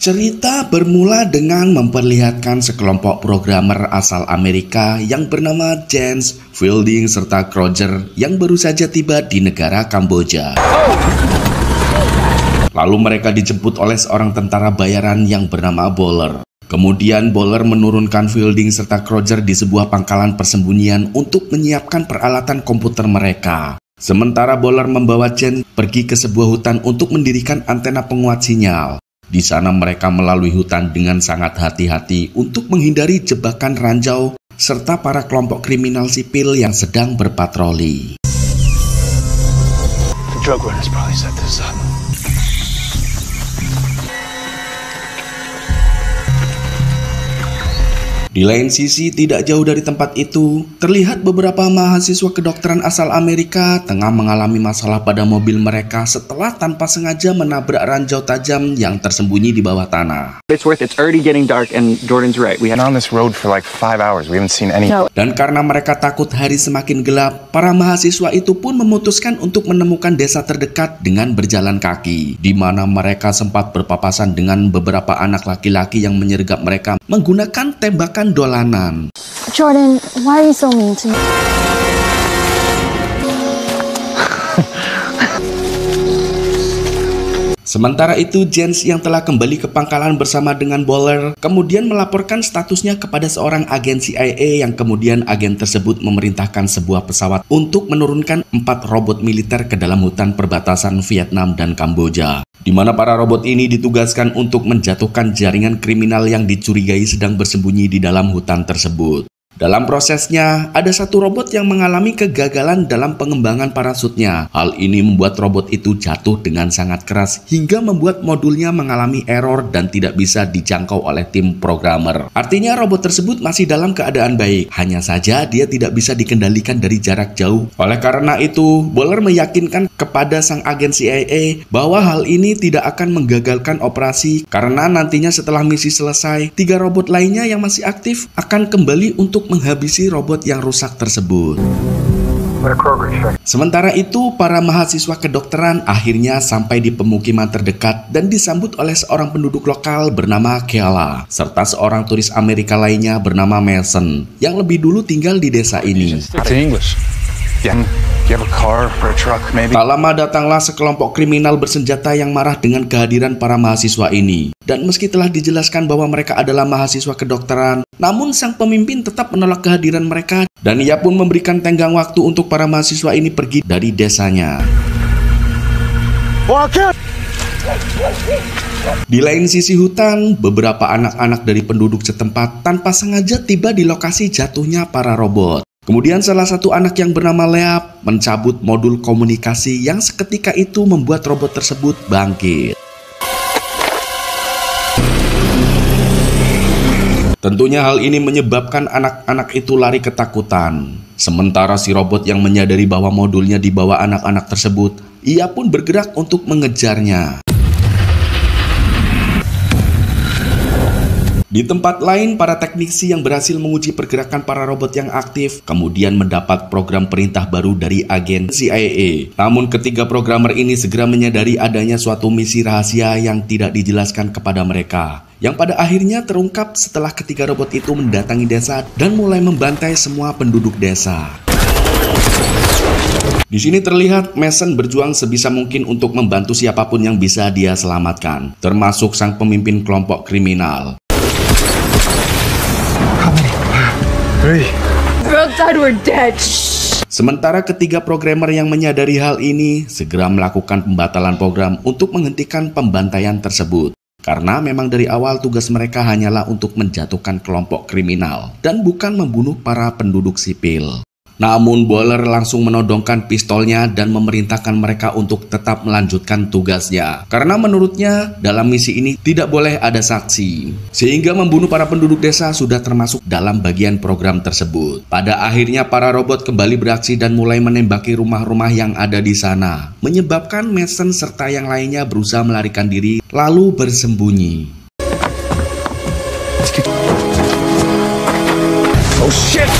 Cerita bermula dengan memperlihatkan sekelompok programmer asal Amerika yang bernama Jens, Fielding, serta Kroger yang baru saja tiba di negara Kamboja. Lalu mereka dijemput oleh seorang tentara bayaran yang bernama Bowler. Kemudian Bowler menurunkan Fielding serta Kroger di sebuah pangkalan persembunyian untuk menyiapkan peralatan komputer mereka. Sementara Bowler membawa Jens pergi ke sebuah hutan untuk mendirikan antena penguat sinyal. Di sana mereka melalui hutan dengan sangat hati-hati untuk menghindari jebakan ranjau serta para kelompok kriminal sipil yang sedang berpatroli. The drug runners probably set this up. Di lain sisi, tidak jauh dari tempat itu, terlihat beberapa mahasiswa kedokteran asal Amerika tengah mengalami masalah pada mobil mereka setelah tanpa sengaja menabrak ranjau tajam yang tersembunyi di bawah tanah. It's already getting dark and Jordan's right. We Been on this road for like 5 hours. We haven't seen any. Dan karena mereka takut hari semakin gelap, para mahasiswa itu pun memutuskan untuk menemukan desa terdekat dengan berjalan kaki, di mana mereka sempat berpapasan dengan beberapa anak laki-laki yang menyergap mereka menggunakan tembakan dolanan. Jordan, why are you so mean to me? Sementara itu, Jens yang telah kembali ke pangkalan bersama dengan Bowler kemudian melaporkan statusnya kepada seorang agen CIA yang kemudian agen tersebut memerintahkan sebuah pesawat untuk menurunkan 4 robot militer ke dalam hutan perbatasan Vietnam dan Kamboja, di mana para robot ini ditugaskan untuk menjatuhkan jaringan kriminal yang dicurigai sedang bersembunyi di dalam hutan tersebut. Dalam prosesnya, ada satu robot yang mengalami kegagalan dalam pengembangan parasutnya. Hal ini membuat robot itu jatuh dengan sangat keras hingga membuat modulnya mengalami error dan tidak bisa dijangkau oleh tim programmer. Artinya robot tersebut masih dalam keadaan baik, hanya saja dia tidak bisa dikendalikan dari jarak jauh. Oleh karena itu, Bowler meyakinkan kepada sang agen CIA bahwa hal ini tidak akan menggagalkan operasi karena nantinya setelah misi selesai, 3 robot lainnya yang masih aktif akan kembali untuk menghabisi robot yang rusak tersebut. Sementara itu, para mahasiswa kedokteran akhirnya sampai di pemukiman terdekat dan disambut oleh seorang penduduk lokal bernama Keala, serta seorang turis Amerika lainnya bernama Mason, yang lebih dulu tinggal di desa ini. Tak lama datanglah sekelompok kriminal bersenjata yang marah dengan kehadiran para mahasiswa ini. Dan meski telah dijelaskan bahwa mereka adalah mahasiswa kedokteran, namun sang pemimpin tetap menolak kehadiran mereka dan ia pun memberikan tenggang waktu untuk para mahasiswa ini pergi dari desanya. Di lain sisi hutan, beberapa anak-anak dari penduduk setempat tanpa sengaja tiba di lokasi jatuhnya para robot. Kemudian salah satu anak yang bernama Leap mencabut modul komunikasi yang seketika itu membuat robot tersebut bangkit. Tentunya hal ini menyebabkan anak-anak itu lari ketakutan. Sementara si robot yang menyadari bahwa modulnya dibawa anak-anak tersebut, ia pun bergerak untuk mengejarnya. Di tempat lain, para teknisi yang berhasil menguji pergerakan para robot yang aktif kemudian mendapat program perintah baru dari agen CIA. Namun ketiga programmer ini segera menyadari adanya suatu misi rahasia yang tidak dijelaskan kepada mereka, yang pada akhirnya terungkap setelah ketiga robot itu mendatangi desa dan mulai membantai semua penduduk desa. Di sini terlihat Mason berjuang sebisa mungkin untuk membantu siapapun yang bisa dia selamatkan, termasuk sang pemimpin kelompok kriminal. Sementara ketiga programmer yang menyadari hal ini segera melakukan pembatalan program untuk menghentikan pembantaian tersebut. Karena memang dari awal tugas mereka hanyalah untuk menjatuhkan kelompok kriminal dan bukan membunuh para penduduk sipil. Namun Bowler langsung menodongkan pistolnya dan memerintahkan mereka untuk tetap melanjutkan tugasnya. Karena menurutnya dalam misi ini tidak boleh ada saksi. Sehingga membunuh para penduduk desa sudah termasuk dalam bagian program tersebut. Pada akhirnya para robot kembali beraksi dan mulai menembaki rumah-rumah yang ada di sana. Menyebabkan Mason serta yang lainnya berusaha melarikan diri lalu bersembunyi. Oh shit!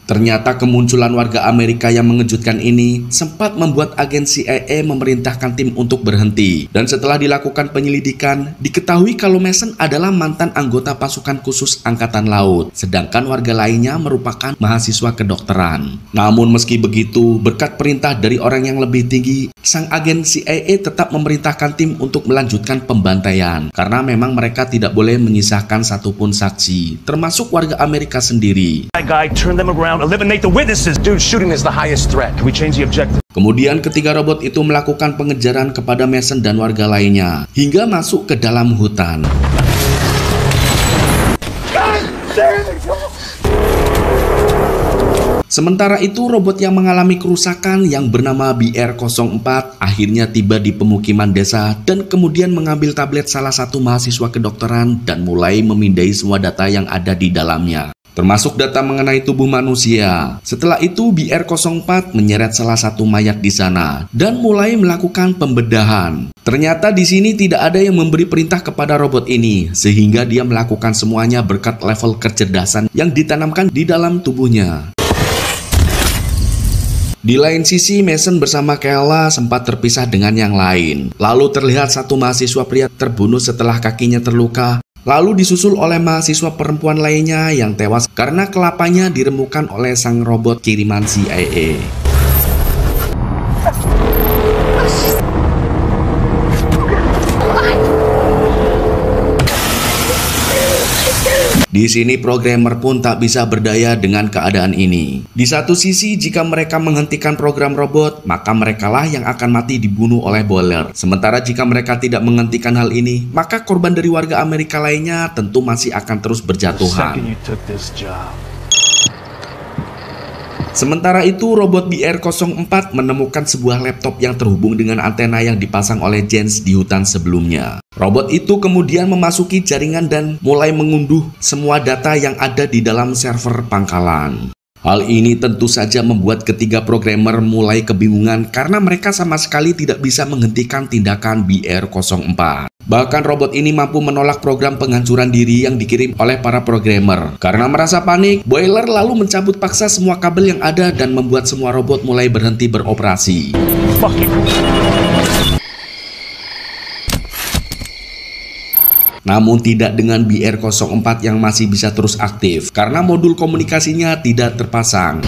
Ternyata kemunculan warga Amerika yang mengejutkan ini sempat membuat agen CIA memerintahkan tim untuk berhenti. Dan setelah dilakukan penyelidikan, diketahui kalau Mason adalah mantan anggota pasukan khusus Angkatan Laut, sedangkan warga lainnya merupakan mahasiswa kedokteran. Namun meski begitu, berkat perintah dari orang yang lebih tinggi, sang agen CIA tetap memerintahkan tim untuk melanjutkan pembantaian, karena memang mereka tidak boleh menyisahkan satupun saksi, termasuk warga Amerika sendiri. That guy, turn them around, eliminate the witnesses. Dude, shooting is the highest threat. Can we change the objective? Kemudian ketiga robot itu melakukan pengejaran kepada Mason dan warga lainnya, hingga masuk ke dalam hutan. Sementara itu, robot yang mengalami kerusakan yang bernama BR-04 akhirnya tiba di pemukiman desa dan kemudian mengambil tablet salah satu mahasiswa kedokteran dan mulai memindai semua data yang ada di dalamnya, termasuk data mengenai tubuh manusia. Setelah itu, BR-04 menyeret salah satu mayat di sana dan mulai melakukan pembedahan. Ternyata di sini tidak ada yang memberi perintah kepada robot ini, sehingga dia melakukan semuanya berkat level kecerdasan yang ditanamkan di dalam tubuhnya. Di lain sisi, Mason bersama Kayla sempat terpisah dengan yang lain. Lalu terlihat satu mahasiswa pria terbunuh setelah kakinya terluka, lalu disusul oleh mahasiswa perempuan lainnya yang tewas karena kelapanya diremukkan oleh sang robot kiriman CIA. Di sini programmer pun tak bisa berdaya dengan keadaan ini. Di satu sisi, jika mereka menghentikan program robot, maka merekalah yang akan mati dibunuh oleh Boiler. Sementara jika mereka tidak menghentikan hal ini, maka korban dari warga Amerika lainnya tentu masih akan terus berjatuhan. Sementara itu, robot BR-04 menemukan sebuah laptop yang terhubung dengan antena yang dipasang oleh Jens di hutan sebelumnya. Robot itu kemudian memasuki jaringan dan mulai mengunduh semua data yang ada di dalam server pangkalan. Hal ini tentu saja membuat ketiga programmer mulai kebingungan karena mereka sama sekali tidak bisa menghentikan tindakan BR-04. Bahkan robot ini mampu menolak program penghancuran diri yang dikirim oleh para programmer. Karena merasa panik, Boiler lalu mencabut paksa semua kabel yang ada dan membuat semua robot mulai berhenti beroperasi. Namun tidak dengan BR-04 yang masih bisa terus aktif karena modul komunikasinya tidak terpasang.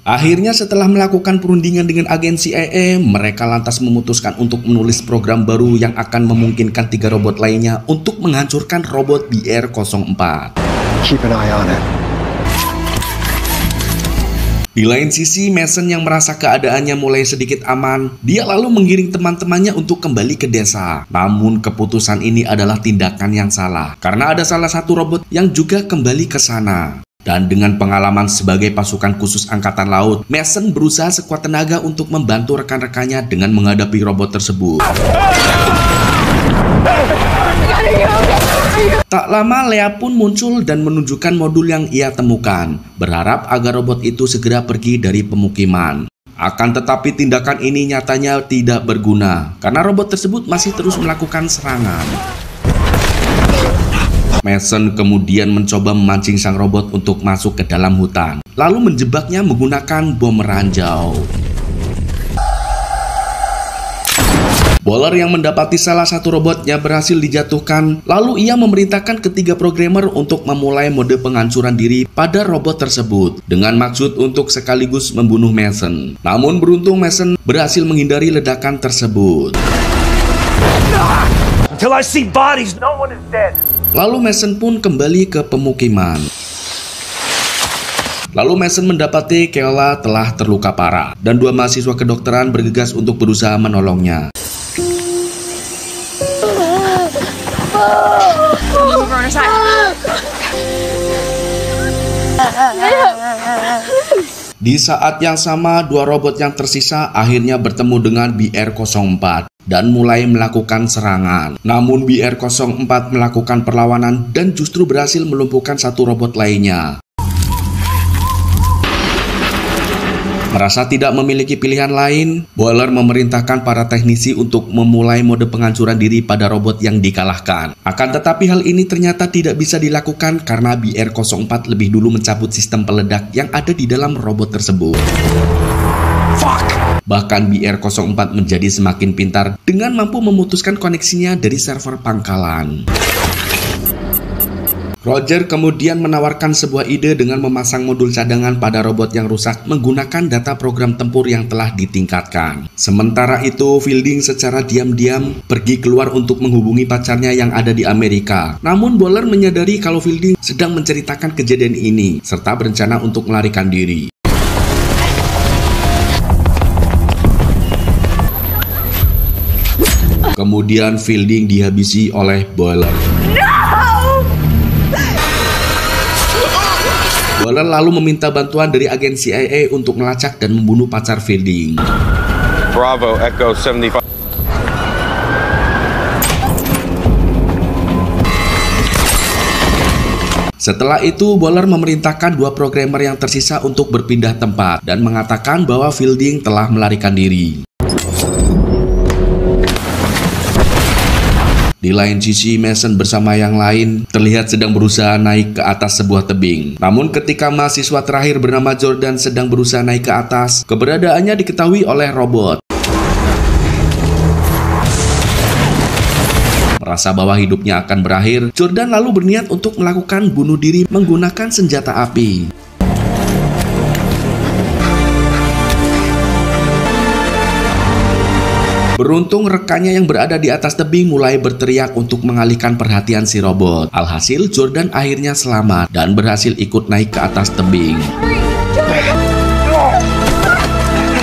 Akhirnya setelah melakukan perundingan dengan agen CIA, mereka lantas memutuskan untuk menulis program baru yang akan memungkinkan tiga robot lainnya untuk menghancurkan robot BR-04. Keep an eye on it. Di lain sisi, Mason yang merasa keadaannya mulai sedikit aman, dia lalu menggiring teman-temannya untuk kembali ke desa. Namun keputusan ini adalah tindakan yang salah, karena ada salah satu robot yang juga kembali ke sana. Dan dengan pengalaman sebagai pasukan khusus Angkatan Laut, Mason berusaha sekuat tenaga untuk membantu rekan-rekannya dengan menghadapi robot tersebut. Tak lama, Lea pun muncul dan menunjukkan modul yang ia temukan, berharap agar robot itu segera pergi dari pemukiman. Akan tetapi tindakan ini nyatanya tidak berguna, karena robot tersebut masih terus melakukan serangan. Mason kemudian mencoba memancing sang robot untuk masuk ke dalam hutan, lalu menjebaknya menggunakan bom ranjau. Boiler yang mendapati salah satu robotnya berhasil dijatuhkan, lalu ia memerintahkan ketiga programmer untuk memulai mode penghancuran diri pada robot tersebut dengan maksud untuk sekaligus membunuh Mason. Namun beruntung Mason berhasil menghindari ledakan tersebut. Until I see bodies, no one is dead. Lalu Mason pun kembali ke pemukiman. Lalu Mason mendapati Kayla telah terluka parah dan dua mahasiswa kedokteran bergegas untuk berusaha menolongnya. Di saat yang sama, dua robot yang tersisa akhirnya bertemu dengan BR-04 dan mulai melakukan serangan. Namun BR-04 melakukan perlawanan dan justru berhasil melumpuhkan satu robot lainnya. Merasa tidak memiliki pilihan lain, Boiler memerintahkan para teknisi untuk memulai mode penghancuran diri pada robot yang dikalahkan. Akan tetapi hal ini ternyata tidak bisa dilakukan karena BR-04 lebih dulu mencabut sistem peledak yang ada di dalam robot tersebut. Bahkan BR-04 menjadi semakin pintar dengan mampu memutuskan koneksinya dari server pangkalan. Roger kemudian menawarkan sebuah ide dengan memasang modul cadangan pada robot yang rusak menggunakan data program tempur yang telah ditingkatkan. Sementara itu, Fielding secara diam-diam pergi keluar untuk menghubungi pacarnya yang ada di Amerika. Namun Boiler menyadari kalau Fielding sedang menceritakan kejadian ini, serta berencana untuk melarikan diri. Kemudian Fielding dihabisi oleh Boiler. Boiler lalu meminta bantuan dari agen CIA untuk melacak dan membunuh pacar Fielding. Bravo, Echo 75. Setelah itu, Boiler memerintahkan dua programmer yang tersisa untuk berpindah tempat dan mengatakan bahwa Fielding telah melarikan diri. Di lain sisi, Mason bersama yang lain terlihat sedang berusaha naik ke atas sebuah tebing. Namun ketika mahasiswa terakhir bernama Jordan sedang berusaha naik ke atas, keberadaannya diketahui oleh robot. Merasa bahwa hidupnya akan berakhir, Jordan lalu berniat untuk melakukan bunuh diri menggunakan senjata api. Beruntung rekannya yang berada di atas tebing mulai berteriak untuk mengalihkan perhatian si robot. Alhasil Jordan akhirnya selamat dan berhasil ikut naik ke atas tebing.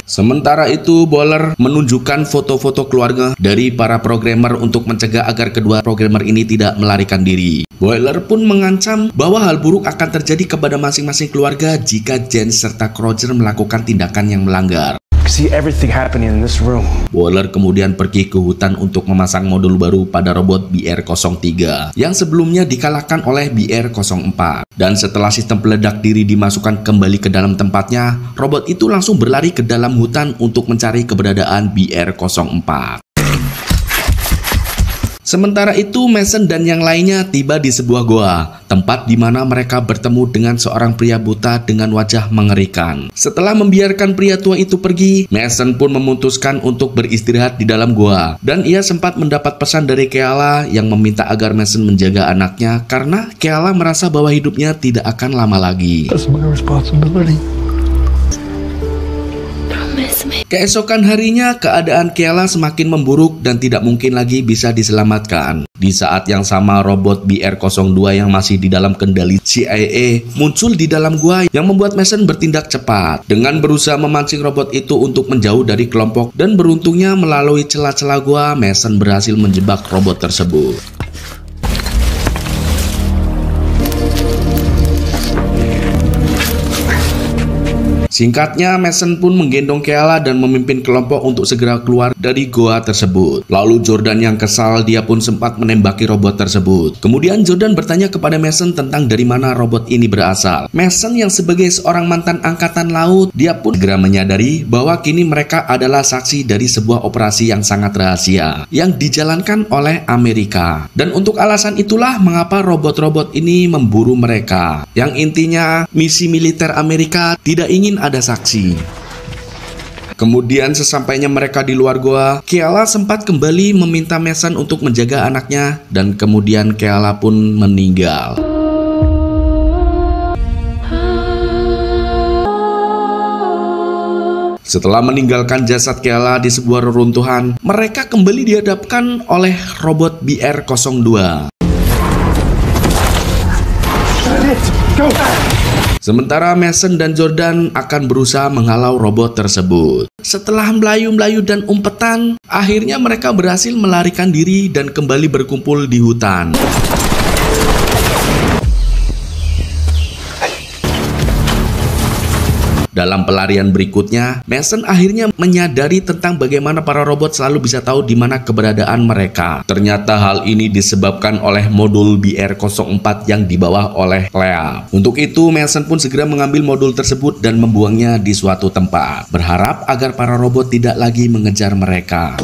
Sementara itu, Boiler menunjukkan foto-foto keluarga dari para programmer untuk mencegah agar kedua programmer ini tidak melarikan diri. Boiler pun mengancam bahwa hal buruk akan terjadi kepada masing-masing keluarga jika Jens serta Roger melakukan tindakan yang melanggar. See everything happening in this room. Boiler kemudian pergi ke hutan untuk memasang modul baru pada robot BR-03 yang sebelumnya dikalahkan oleh BR-04. Dan setelah sistem peledak diri dimasukkan kembali ke dalam tempatnya, robot itu langsung berlari ke dalam hutan untuk mencari keberadaan BR-04. Sementara itu, Mason dan yang lainnya tiba di sebuah goa, tempat di mana mereka bertemu dengan seorang pria buta dengan wajah mengerikan. Setelah membiarkan pria tua itu pergi, Mason pun memutuskan untuk beristirahat di dalam goa. Dan ia sempat mendapat pesan dari Keala yang meminta agar Mason menjaga anaknya karena Keala merasa bahwa hidupnya tidak akan lama lagi. That's my responsibility. Keesokan harinya, keadaan Keala semakin memburuk dan tidak mungkin lagi bisa diselamatkan. Di saat yang sama, robot BR-02 yang masih di dalam kendali CIA muncul di dalam gua yang membuat Mason bertindak cepat dengan berusaha memancing robot itu untuk menjauh dari kelompok, dan beruntungnya melalui celah-celah gua, Mason berhasil menjebak robot tersebut. Singkatnya, Mason pun menggendong Keala dan memimpin kelompok untuk segera keluar dari goa tersebut. Lalu Jordan yang kesal, dia pun sempat menembaki robot tersebut. Kemudian Jordan bertanya kepada Mason tentang dari mana robot ini berasal. Mason yang sebagai seorang mantan angkatan laut, dia pun segera menyadari bahwa kini mereka adalah saksi dari sebuah operasi yang sangat rahasia yang dijalankan oleh Amerika. Dan untuk alasan itulah mengapa robot-robot ini memburu mereka. Yang intinya, misi militer Amerika tidak ingin ada saksi. Kemudian sesampainya mereka di luar goa, Keala sempat kembali meminta Mason untuk menjaga anaknya, dan kemudian Keala pun meninggal. Setelah meninggalkan jasad Keala di sebuah reruntuhan, mereka kembali dihadapkan oleh robot BR-02. Sementara Mason dan Jordan akan berusaha menghalau robot tersebut. Setelah melayu-melayu dan umpetan, akhirnya mereka berhasil melarikan diri dan kembali berkumpul di hutan. Dalam pelarian berikutnya, Mason akhirnya menyadari tentang bagaimana para robot selalu bisa tahu di mana keberadaan mereka. Ternyata hal ini disebabkan oleh modul BR-04 yang dibawa oleh Lea. Untuk itu, Mason pun segera mengambil modul tersebut dan membuangnya di suatu tempat, berharap agar para robot tidak lagi mengejar mereka.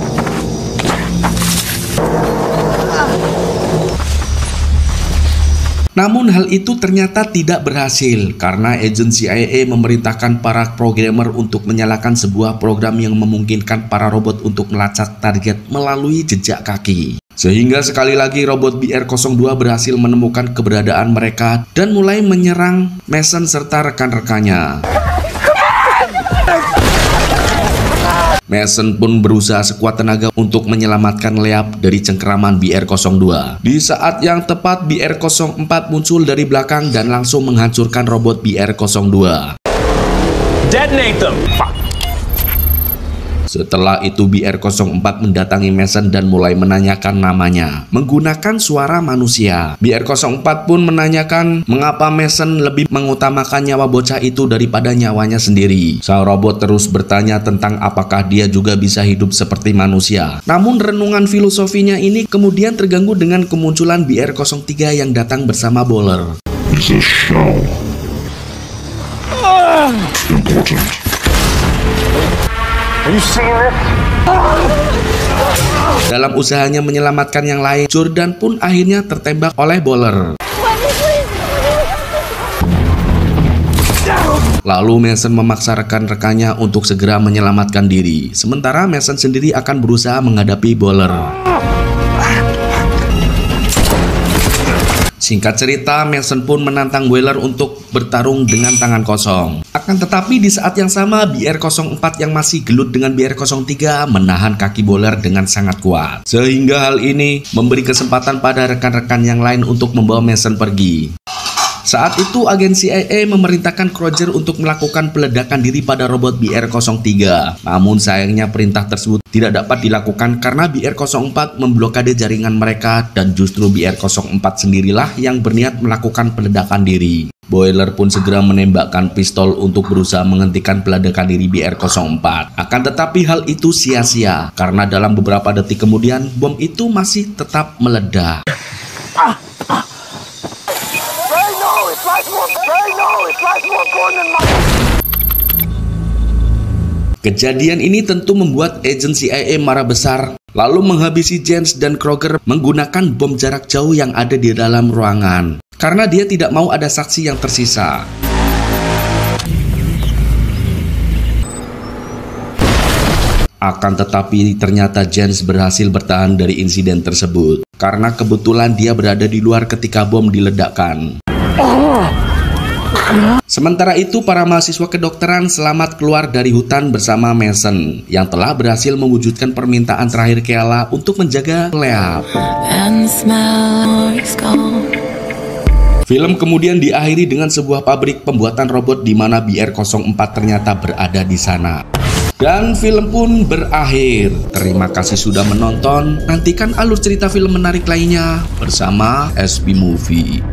Namun hal itu ternyata tidak berhasil karena agen CIA memerintahkan para programmer untuk menyalakan sebuah program yang memungkinkan para robot untuk melacak target melalui jejak kaki. Sehingga sekali lagi robot BR-02 berhasil menemukan keberadaan mereka dan mulai menyerang Mason serta rekan-rekannya. Mason pun berusaha sekuat tenaga untuk menyelamatkan Lea dari cengkeraman BR-02. Di saat yang tepat, BR-04 muncul dari belakang dan langsung menghancurkan robot BR-02. Detonate them! Setelah itu BR-04 mendatangi Mason dan mulai menanyakan namanya menggunakan suara manusia. BR-04 pun menanyakan mengapa Mason lebih mengutamakan nyawa bocah itu daripada nyawanya sendiri. Sang robot terus bertanya tentang apakah dia juga bisa hidup seperti manusia. Namun renungan filosofinya ini kemudian terganggu dengan kemunculan BR-03 yang datang bersama Bowler. It's a show. Important. Dalam usahanya menyelamatkan yang lain, Jordan pun akhirnya tertembak oleh Bowler. Lalu Mason memaksa rekan-rekannya untuk segera menyelamatkan diri. Sementara Mason sendiri akan berusaha menghadapi Bowler. Singkat cerita, Mason pun menantang Bowler untuk bertarung dengan tangan kosong. Akan tetapi di saat yang sama, BR-04 yang masih gelut dengan BR-03 menahan kaki Bowler dengan sangat kuat. Sehingga hal ini memberi kesempatan pada rekan-rekan yang lain untuk membawa Mason pergi. Saat itu agen CIA memerintahkan Kroger untuk melakukan peledakan diri pada robot BR-03. Namun sayangnya perintah tersebut tidak dapat dilakukan karena BR-04 memblokade jaringan mereka dan justru BR-04 sendirilah yang berniat melakukan peledakan diri. Bowler pun segera menembakkan pistol untuk berusaha menghentikan peledakan diri BR-04. Akan tetapi hal itu sia-sia karena dalam beberapa detik kemudian bom itu masih tetap meledak. Kejadian ini tentu membuat agen CIA marah besar, lalu menghabisi Jens dan Kroger menggunakan bom jarak jauh yang ada di dalam ruangan, karena dia tidak mau ada saksi yang tersisa. Akan tetapi ternyata Jens berhasil bertahan dari insiden tersebut, karena kebetulan dia berada di luar ketika bom diledakkan. Sementara itu, para mahasiswa kedokteran selamat keluar dari hutan bersama Mason yang telah berhasil mewujudkan permintaan terakhir Keala untuk menjaga Lea. Film kemudian diakhiri dengan sebuah pabrik pembuatan robot di mana BR-04 ternyata berada di sana. Dan film pun berakhir. Terima kasih sudah menonton. Nantikan alur cerita film menarik lainnya bersama SB Movie.